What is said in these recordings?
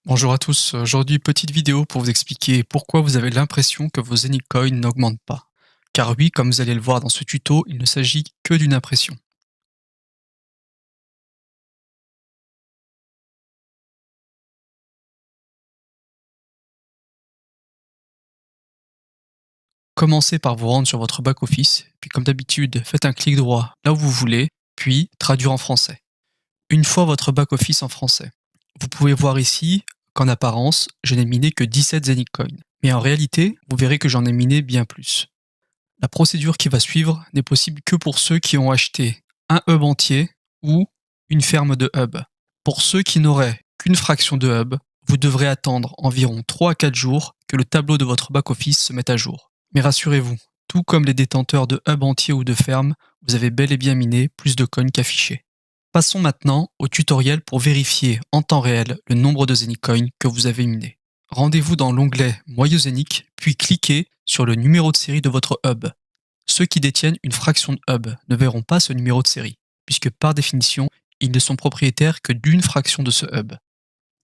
Bonjour à tous, aujourd'hui petite vidéo pour vous expliquer pourquoi vous avez l'impression que vos Anycoins n'augmentent pas. Car oui, comme vous allez le voir dans ce tuto, il ne s'agit que d'une impression. Commencez par vous rendre sur votre back-office, puis comme d'habitude, faites un clic droit là où vous voulez, puis traduire en français. Une fois votre back-office en français, vous pouvez voir ici qu'en apparence, je n'ai miné que 17 Anycoins. Mais en réalité, vous verrez que j'en ai miné bien plus. La procédure qui va suivre n'est possible que pour ceux qui ont acheté un hub entier ou une ferme de hub. Pour ceux qui n'auraient qu'une fraction de hub, vous devrez attendre environ 3 à 4 jours que le tableau de votre back-office se mette à jour. Mais rassurez-vous, tout comme les détenteurs de hub entier ou de ferme, vous avez bel et bien miné plus de coins qu'affiché. Passons maintenant au tutoriel pour vérifier en temps réel le nombre de Zenicoin que vous avez miné. Rendez-vous dans l'onglet Moyeu-Zenic, puis cliquez sur le numéro de série de votre hub. Ceux qui détiennent une fraction de hub ne verront pas ce numéro de série, puisque par définition, ils ne sont propriétaires que d'une fraction de ce hub.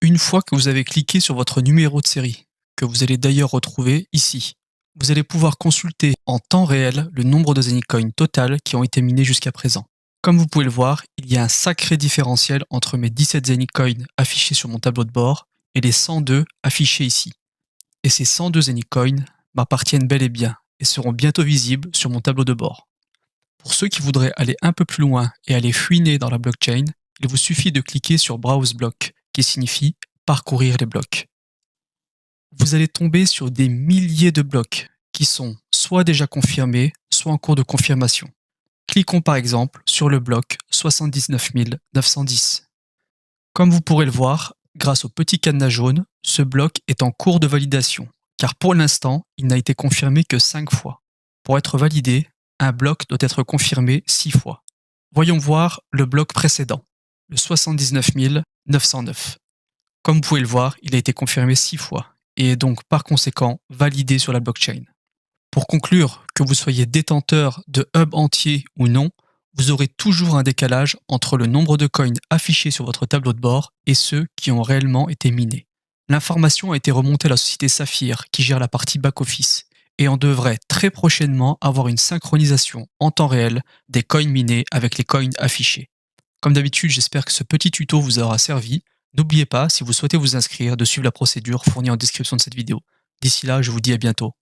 Une fois que vous avez cliqué sur votre numéro de série, que vous allez d'ailleurs retrouver ici, vous allez pouvoir consulter en temps réel le nombre de Zenicoin total qui ont été minés jusqu'à présent. Comme vous pouvez le voir, il y a un sacré différentiel entre mes 17 Zenicoin affichés sur mon tableau de bord et les 102 affichés ici. Et ces 102 Zenicoin m'appartiennent bel et bien et seront bientôt visibles sur mon tableau de bord. Pour ceux qui voudraient aller un peu plus loin et aller fouiner dans la blockchain, il vous suffit de cliquer sur Browse Block, qui signifie parcourir les blocs. Vous allez tomber sur des milliers de blocs qui sont soit déjà confirmés, soit en cours de confirmation. Cliquons par exemple sur le bloc 79 910. Comme vous pourrez le voir, grâce au petit cadenas jaune, ce bloc est en cours de validation, car pour l'instant, il n'a été confirmé que 5 fois. Pour être validé, un bloc doit être confirmé 6 fois. Voyons voir le bloc précédent, le 79 909. Comme vous pouvez le voir, il a été confirmé 6 fois et est donc par conséquent validé sur la blockchain. Pour conclure, que vous soyez détenteur de hub entier ou non, vous aurez toujours un décalage entre le nombre de coins affichés sur votre tableau de bord et ceux qui ont réellement été minés. L'information a été remontée à la société Saphir qui gère la partie back-office et on devrait très prochainement avoir une synchronisation en temps réel des coins minés avec les coins affichés. Comme d'habitude, j'espère que ce petit tuto vous aura servi. N'oubliez pas, si vous souhaitez vous inscrire, de suivre la procédure fournie en description de cette vidéo. D'ici là, je vous dis à bientôt.